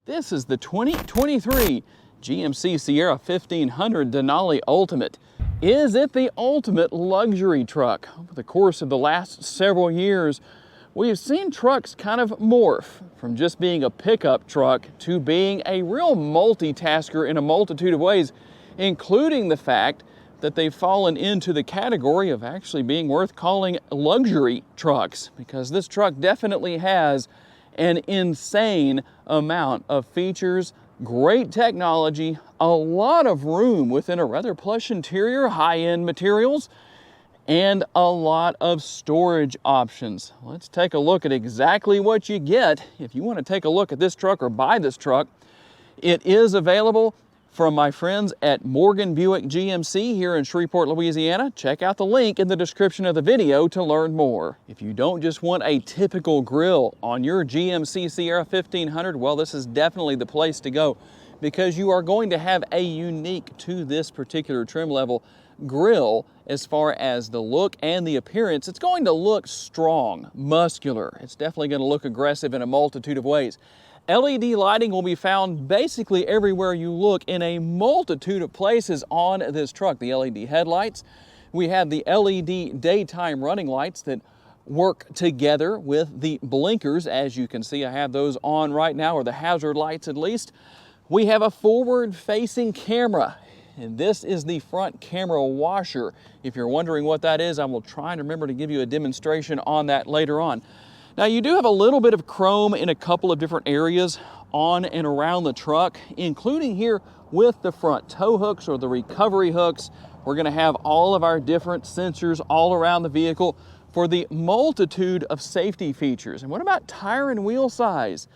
This is the 2023 GMC Sierra 1500 Denali Ultimate. Is it the ultimate luxury truck? Over the course of the last several years, we've seen trucks kind of morph from just being a pickup truck to being a real multitasker in a multitude of ways, including the fact that they've fallen into the category of actually being worth calling luxury trucks, because this truck definitely has an insane amount of features, great technology, a lot of room within a rather plush interior, high-end materials, and a lot of storage options. Let's take a look at exactly what you get if you want to take a look at this truck or buy this truck. It is available from my friends at Morgan Buick GMC here in Shreveport, Louisiana. Check out the link in the description of the video to learn more. If you don't just want a typical grille on your GMC Sierra 1500, well, this is definitely the place to go, because you are going to have a unique to this particular trim level grille as far as the look and the appearance. It's going to look strong, muscular. It's definitely going to look aggressive in a multitude of ways. LED lighting will be found basically everywhere you look in a multitude of places on this truck. The LED headlights, we have the LED daytime running lights that work together with the blinkers. As you can see, I have those on right now, or the hazard lights at least. We have a forward-facing camera, and this is the front camera washer. If you're wondering what that is, I will try and remember to give you a demonstration on that later on. Now, you do have a little bit of chrome in a couple of different areas on and around the truck, including here with the front tow hooks or the recovery hooks. We're going to have all of our different sensors all around the vehicle for the multitude of safety features. And what about tire and wheel size?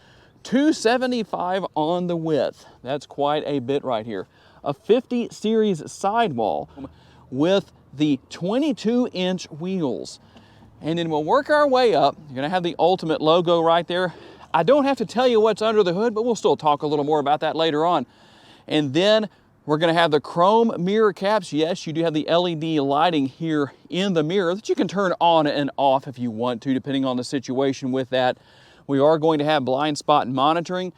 275 on the width. That's quite a bit right here. A 50 series sidewall with the 22-inch wheels. And then we'll work our way up. You're gonna have the Ultimate logo right there. I don't have to tell you what's under the hood, but we'll still talk a little more about that later on. And then we're gonna have the chrome mirror caps. Yes, you do have the LED lighting here in the mirror that you can turn on and off if you want to, depending on the situation with that. We are going to have blind spot monitoring,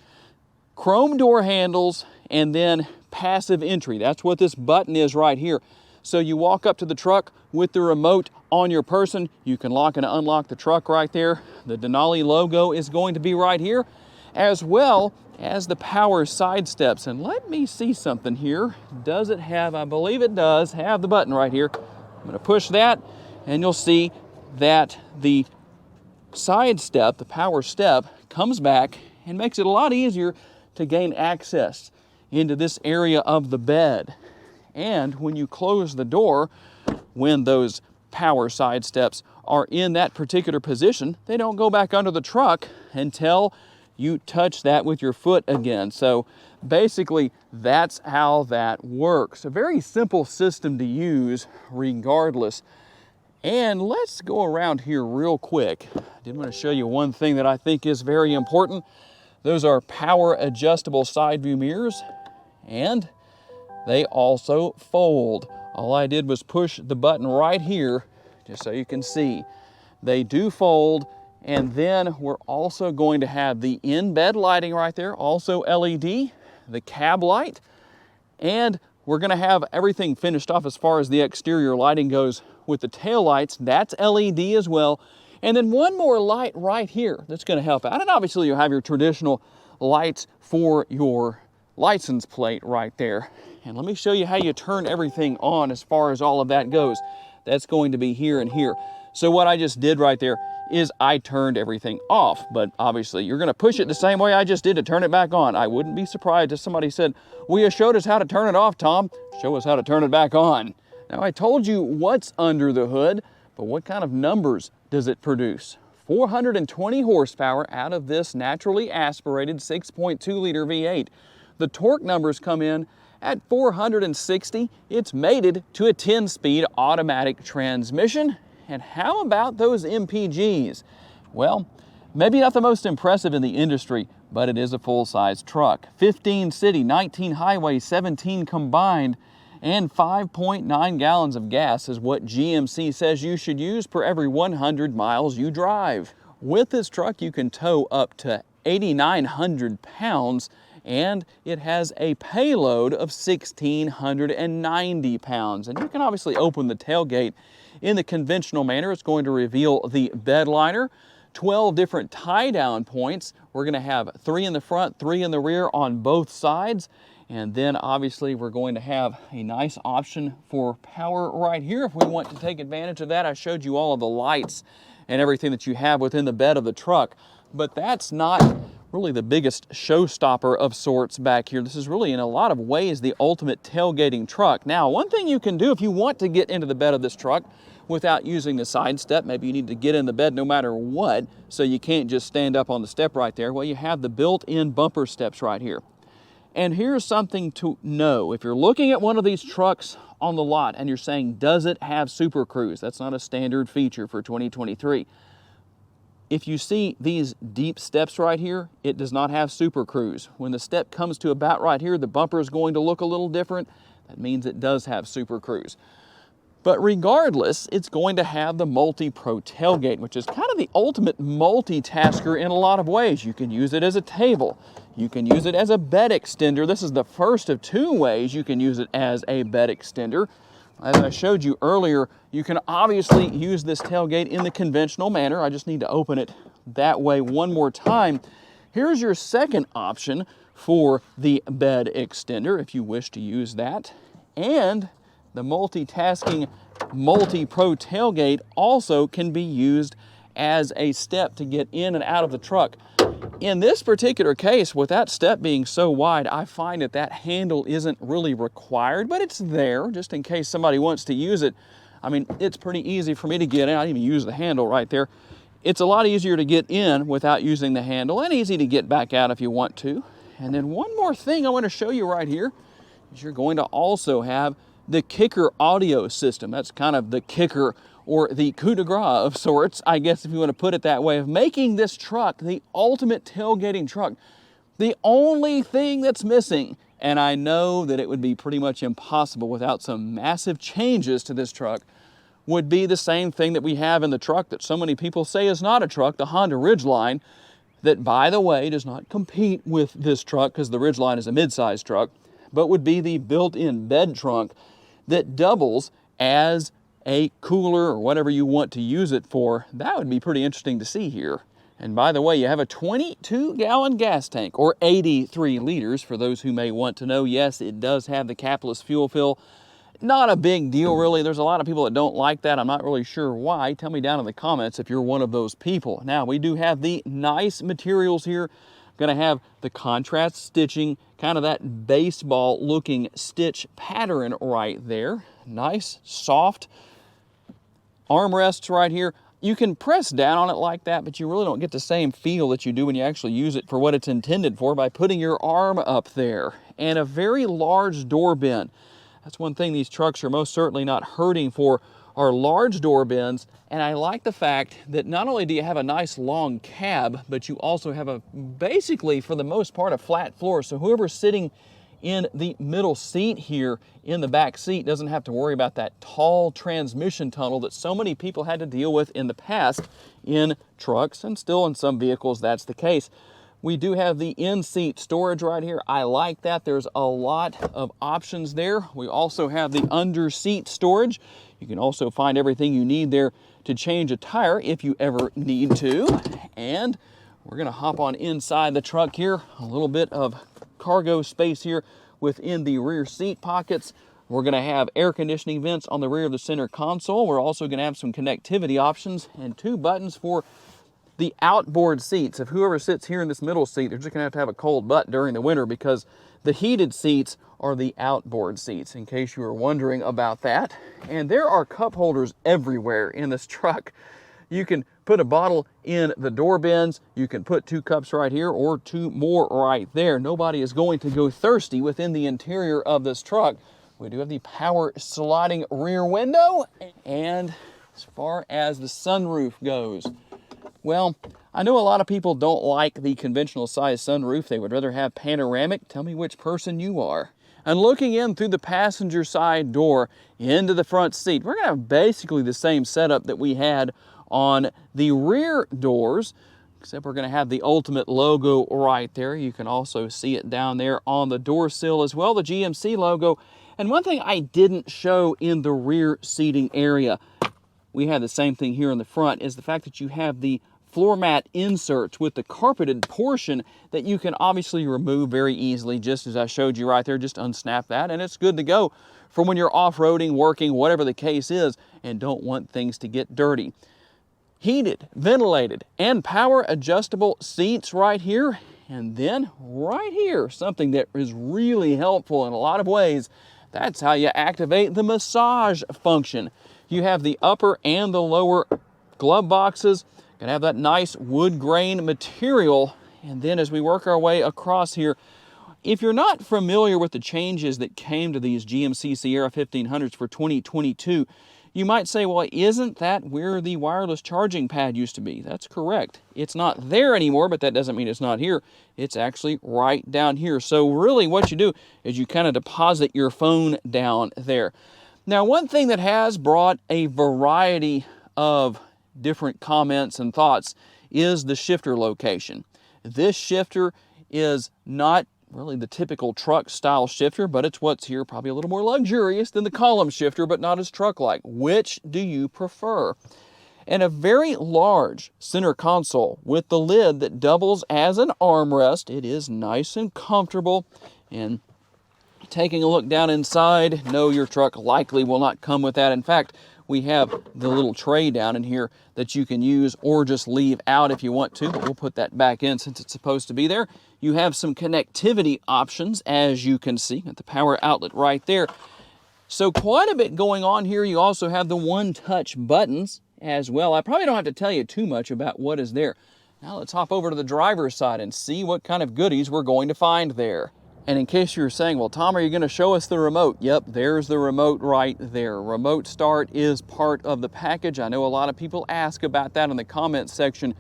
chrome door handles, and then passive entry. That's what this button is right here. So you walk up to the truck with the remote on your person, you can lock and unlock the truck right there. The Denali logo is going to be right here, as well as the power side steps. And let me see something here. Does it have, I believe it does, have the button right here. I'm gonna push that, and you'll see that the side step, the power step, comes back and makes it a lot easier to gain access into this area of the bed. And when you close the door, when those power side steps are in that particular position, they don't go back under the truck until you touch that with your foot again. So basically, that's how that works. A very simple system to use regardless. And let's go around here real quick. I did want to show you one thing that I think is very important. Those are power adjustable side view mirrors, and they also fold. All I did was push the button right here, just so you can see. They do fold, and then we're also going to have the in-bed lighting right there, also LED, the cab light, and we're gonna have everything finished off as far as the exterior lighting goes with the tail lights. That's LED as well. And then one more light right here that's gonna help out. And obviously you have your traditional lights for your license plate right there. And let me show you how you turn everything on as far as all of that goes. That's going to be here and here. So what I just did right there is I turned everything off, but obviously you're gonna push it the same way I just did to turn it back on. I wouldn't be surprised if somebody said, well, you showed us how to turn it off, Tom. Show us how to turn it back on. Now, I told you what's under the hood, but what kind of numbers does it produce? 420 horsepower out of this naturally aspirated 6.2 liter V8. The torque numbers come in at 460. It's mated to a 10-speed automatic transmission. And how about those MPGs? Well, maybe not the most impressive in the industry, but it is a full-size truck. 15 city, 19 highway, 17 combined, and 5.9 gallons of gas is what GMC says you should use per every 100 miles you drive. With this truck, you can tow up to 8,900 pounds, and it has a payload of 1,690 pounds. And you can obviously open the tailgate in the conventional manner. It's going to reveal the bed liner, 12 different tie-down points. We're going to have 3 in the front, 3 in the rear on both sides. And then obviously we're going to have a nice option for power right here if we want to take advantage of that. I showed you all of the lights and everything that you have within the bed of the truck, but that's not really the biggest showstopper of sorts back here. This is really in a lot of ways the ultimate tailgating truck. Now, one thing you can do if you want to get into the bed of this truck without using the side step, maybe you need to get in the bed no matter what, so you can't just stand up on the step right there. Well, you have the built-in bumper steps right here. And here's something to know. If you're looking at one of these trucks on the lot and you're saying, does it have Super Cruise? That's not a standard feature for 2023. If you see these deep steps right here, it does not have Super Cruise. When the step comes to about right here, the bumper is going to look a little different. That means it does have Super Cruise. But regardless, it's going to have the Multi-Pro tailgate, which is kind of the ultimate multitasker in a lot of ways. You can use it as a table. You can use it as a bed extender. This is the first of 2 ways you can use it as a bed extender. As I showed you earlier, you can obviously use this tailgate in the conventional manner. I just need to open it that way one more time. Here's your second option for the bed extender if you wish to use that. And the multitasking Multi-Pro tailgate also can be used as a step to get in and out of the truck. In this particular case, with that step being so wide, I find that that handle isn't really required, but it's there just in case somebody wants to use it. I mean, it's pretty easy for me to get in. I didn't even use the handle right there. It's a lot easier to get in without using the handle, and easy to get back out if you want to. And then one more thing I want to show you right here is you're going to also have the kicker audio system. That's kind of the kicker or the coup de grace of sorts, I guess if you want to put it that way, of making this truck the ultimate tailgating truck. The only thing that's missing, and I know that it would be pretty much impossible without some massive changes to this truck, would be the same thing that we have in the truck that so many people say is not a truck, the Honda Ridgeline, that, by the way, does not compete with this truck because the Ridgeline is a mid-size truck, but would be the built-in bed trunk that doubles as a cooler or whatever you want to use it for. That would be pretty interesting to see here. And by the way, you have a 22-gallon gas tank, or 83 liters for those who may want to know. Yes, it does have the capless fuel fill. Not a big deal, really. There's a lot of people that don't like that. I'm not really sure why. Tell me down in the comments if you're one of those people. Now, we do have the nice materials here. Going to have the contrast stitching, kind of that baseball-looking stitch pattern right there. Nice, soft armrests right here. You can press down on it like that, but you really don't get the same feel that you do when you actually use it for what it's intended for by putting your arm up there. And a very large door bin. That's one thing these trucks are most certainly not hurting for, are large door bins. And I like the fact that not only do you have a nice long cab, but you also have a, basically for the most part, a flat floor. So whoever's sitting in the middle seat here in the back seat doesn't have to worry about that tall transmission tunnel that so many people had to deal with in the past in trucks, and still in some vehicles that's the case. We do have the in-seat storage right here. I like that. There's a lot of options there. We also have the under-seat storage. You can also find everything you need there to change a tire if you ever need to. And we're gonna hop on inside the truck here. A little bit of cargo space here within the rear seat pockets. We're gonna have air conditioning vents on the rear of the center console. We're also gonna have some connectivity options and 2 buttons for the outboard seats. If whoever sits here in this middle seat, they're just gonna have to have a cold butt during the winter because the heated seats are the outboard seats, in case you were wondering about that. And there are cup holders everywhere in this truck. You can put a bottle in the door bins. You can put 2 cups right here or 2 more right there. Nobody is going to go thirsty within the interior of this truck. We do have the power sliding rear window. And as far as the sunroof goes, well, I know a lot of people don't like the conventional size sunroof. They would rather have panoramic. Tell me which person you are. And looking in through the passenger side door into the front seat, we're gonna have basically the same setup that we had on the rear doors. except we're going to have the Ultimate logo right there. You can also see it down there on the door sill as well, the GMC logo. And one thing I didn't show in the rear seating area, we have the same thing here in the front, is the fact that you have the floor mat inserts with the carpeted portion that you can obviously remove very easily, just as I showed you right there. Just unsnap that and it's good to go for when you're off-roading, working, whatever the case is, and don't want things to get dirty. Heated, ventilated, and power adjustable seats right here. And then right here, something that is really helpful in a lot of ways, that's how you activate the massage function. You have the upper and the lower glove boxes. Gonna have that nice wood grain material. And then as we work our way across here, if you're not familiar with the changes that came to these GMC Sierra 1500s for 2022, you might say, well, isn't that where the wireless charging pad used to be? That's correct. It's not there anymore, but that doesn't mean it's not here. It's actually right down here. So really what you do is you kind of deposit your phone down there. Now, one thing that has brought a variety of different comments and thoughts is the shifter location. This shifter is not really the typical truck style shifter, but it's what's here, probably a little more luxurious than the column shifter, but not as truck-like. Which do you prefer? And a very large center console with the lid that doubles as an armrest. It is nice and comfortable. And taking a look down inside, no, your truck likely will not come with that. In fact, we have the little tray down in here that you can use or just leave out if you want to, but we'll put that back in since it's supposed to be there. You have some connectivity options, as you can see, at the power outlet right there. So quite a bit going on here. You also have the one-touch buttons as well. I probably don't have to tell you too much about what is there. Now let's hop over to the driver's side and see what kind of goodies we're going to find there. And in case you're saying, well, Tom, are you going to show us the remote? Yep, there's the remote right there. Remote start is part of the package. I know a lot of people ask about that in the comments section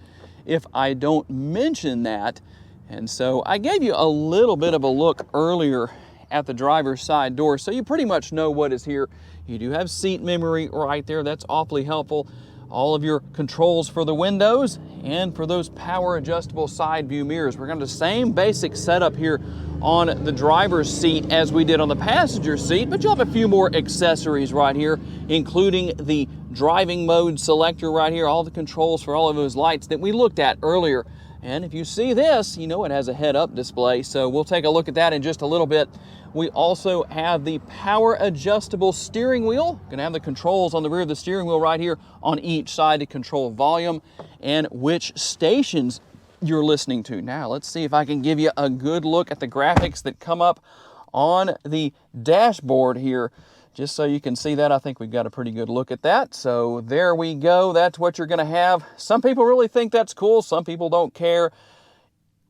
if I don't mention that. And so I gave you a little bit of a look earlier at the driver's side door, so you pretty much know what is here. You do have seat memory right there. That's awfully helpful. All of your controls for the windows and for those power adjustable side view mirrors. We're going to the same basic setup here on the driver's seat as we did on the passenger seat, but you'll have a few more accessories right here, including the driving mode selector right here, all the controls for all of those lights that we looked at earlier. And if you see this, you know it has a head-up display, so we'll take a look at that in just a little bit. We also have the power adjustable steering wheel. Gonna have the controls on the rear of the steering wheel right here on each side to control volume and which stations you're listening to. Now, let's see if I can give you a good look at the graphics that come up on the dashboard here. Just so you can see that, I think we've got a pretty good look at that. So there we go. That's what you're gonna have. Some people really think that's cool. Some people don't care.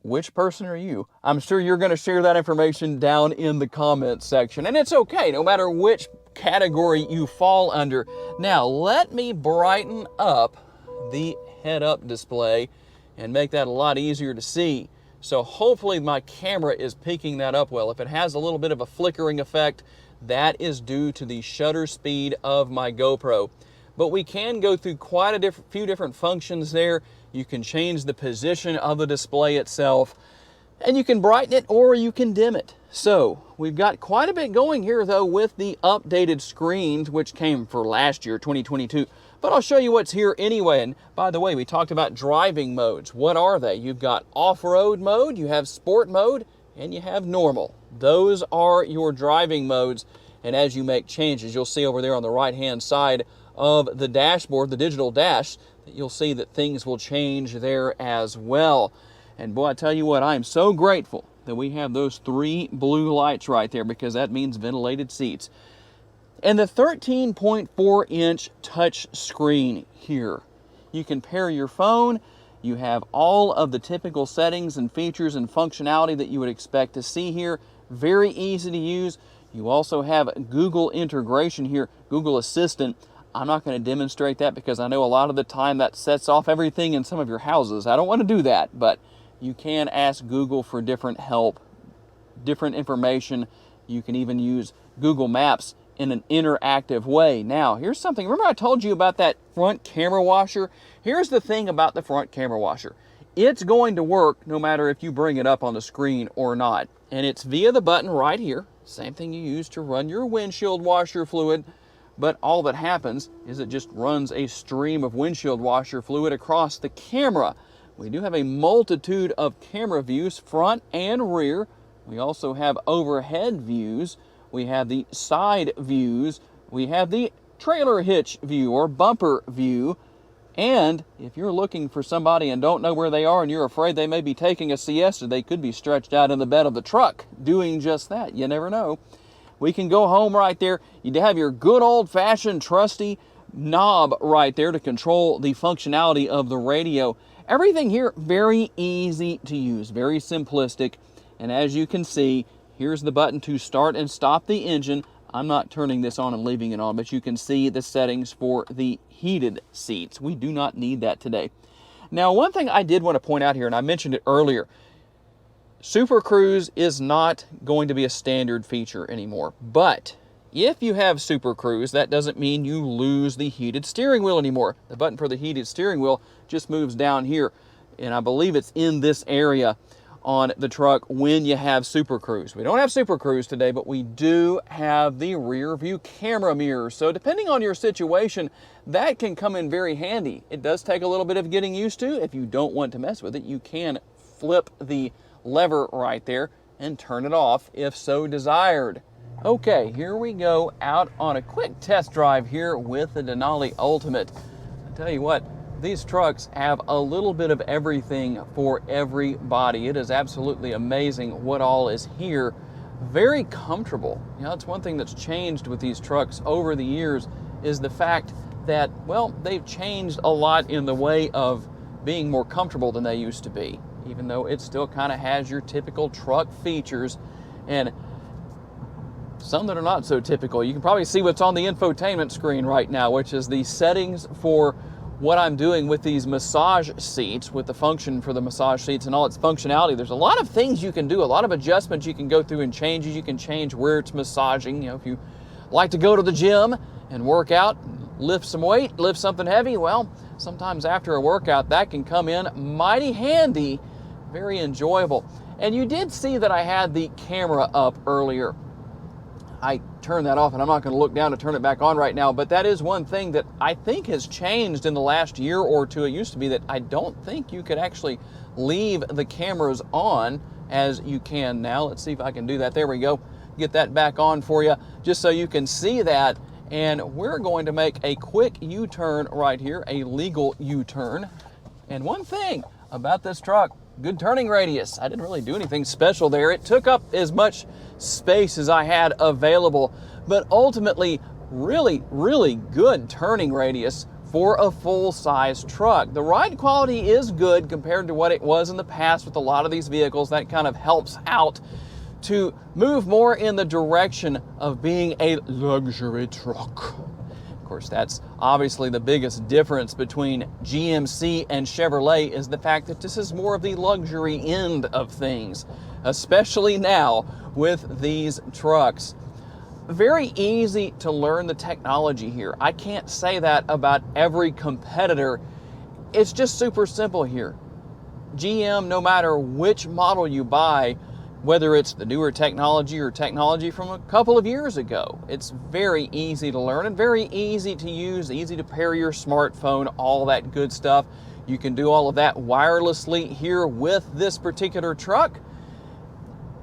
Which person are you? I'm sure you're gonna share that information down in the comments section. And it's okay, no matter which category you fall under. Now, let me brighten up the head-up display and make that a lot easier to see. So hopefully my camera is picking that up well. If it has a little bit of a flickering effect, that is due to the shutter speed of my GoPro. But we can go through quite a few different functions there. You can change the position of the display itself, and you can brighten it or you can dim it. So we've got quite a bit going here though with the updated screens, which came for last year, 2022. But I'll show you what's here anyway. And by the way, we talked about driving modes. What are they? You've got off-road mode, you have sport mode, and you have normal. Those are your driving modes. And as you make changes, you'll see over there on the right-hand side of the dashboard, the digital dash, that you'll see that things will change there as well. And boy, I tell you what, I am so grateful that we have those 3 blue lights right there, because that means ventilated seats. And the 13.4-inch touch screen here. You can pair your phone. You have all of the typical settings and features and functionality that you would expect to see here. Very easy to use. You also have Google integration here, Google Assistant. I'm not going to demonstrate that because I know a lot of the time that sets off everything in some of your houses. I don't want to do that, but you can ask Google for different help, different information. You can even use Google Maps in an interactive way. Now, here's something. Remember I told you about that front camera washer? Here's the thing about the front camera washer. it's going to work no matter if you bring it up on the screen or not. And it's via the button right here. Same thing you use to run your windshield washer fluid, but all that happens is it just runs a stream of windshield washer fluid across the camera. We do have a multitude of camera views, front and rear. We also have overhead views. We have the side views. We have the trailer hitch view or bumper view. And if you're looking for somebody and don't know where they are and you're afraid they may be taking a siesta, they could be stretched out in the bed of the truck doing just that. You never know. We can go home right there. You have your good old-fashioned trusty knob right there to control the functionality of the radio. Everything here very easy to use, very simplistic. And as you can see, here's the button to start and stop the engine. I'm not turning this on and leaving it on, but you can see the settings for the heated seats. We do not need that today. Now, one thing I did want to point out here, and I mentioned it earlier, Super Cruise is not going to be a standard feature anymore. But if you have Super Cruise, that doesn't mean you lose the heated steering wheel anymore. The button for the heated steering wheel just moves down here, and I believe it's in this area on the truck when you have Super Cruise. We don't have Super Cruise today, but we do have the rear view camera mirror. So depending on your situation, that can come in very handy. It does take a little bit of getting used to. If you don't want to mess with it, you can flip the lever right there and turn it off if so desired. Okay, here we go out on a quick test drive here with the Denali Ultimate. I tell you what, these trucks have a little bit of everything for everybody. It is absolutely amazing what all is here. Very comfortable. You know, that's one thing that's changed with these trucks over the years is the fact that, well, they've changed a lot in the way of being more comfortable than they used to be, even though it still kind of has your typical truck features and some that are not so typical. You can probably see what's on the infotainment screen right now, which is the settings for what I'm doing with these massage seats, with the function for the massage seats and all its functionality. There's a lot of things you can do, a lot of adjustments you can go through and changes. You can change where it's massaging. You know, if you like to go to the gym and work out, lift some weight, lift something heavy, well, sometimes after a workout, that can come in mighty handy, very enjoyable. And you did see that I had the camera up earlier. I turned that off, and I'm not going to look down to turn it back on right now, but that is one thing that I think has changed in the last year or two. It used to be that I don't think you could actually leave the cameras on as you can now. Let's see if I can do that. There we go. Get that back on for you just so you can see that. And we're going to make a quick U-turn right here, a legal U-turn. And one thing about this truck, good turning radius. I didn't really do anything special there. It took up as much space as I had available, but ultimately really, really good turning radius for a full-size truck. The ride quality is good compared to what it was in the past with a lot of these vehicles. That kind of helps out to move more in the direction of being a luxury truck. Of course, that's obviously the biggest difference between GMC and Chevrolet is the fact that this is more of the luxury end of things, especially now with these trucks. Very easy to learn the technology here. I can't say that about every competitor. It's just super simple here. GM, no matter which model you buy, whether it's the newer technology or technology from a couple of years ago, it's very easy to learn and very easy to use, easy to pair your smartphone, all that good stuff. You can do all of that wirelessly here with this particular truck.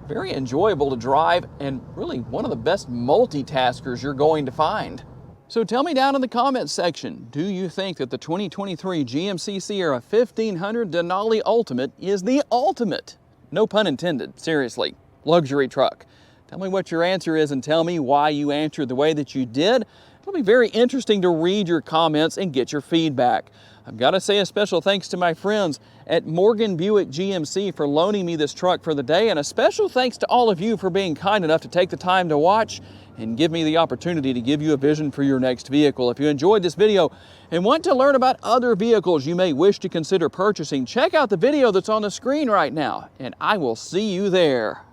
Very enjoyable to drive and really one of the best multitaskers you're going to find. So tell me down in the comments section, do you think that the 2023 GMC Sierra 1500 Denali Ultimate is the ultimate, no pun intended, seriously, luxury truck? Tell me what your answer is and tell me why you answered the way that you did. It'll be very interesting to read your comments and get your feedback. I've got to say a special thanks to my friends at Morgan Buick GMC for loaning me this truck for the day, and a special thanks to all of you for being kind enough to take the time to watch and give me the opportunity to give you a vision for your next vehicle. If you enjoyed this video and want to learn about other vehicles you may wish to consider purchasing, check out the video that's on the screen right now, and I will see you there.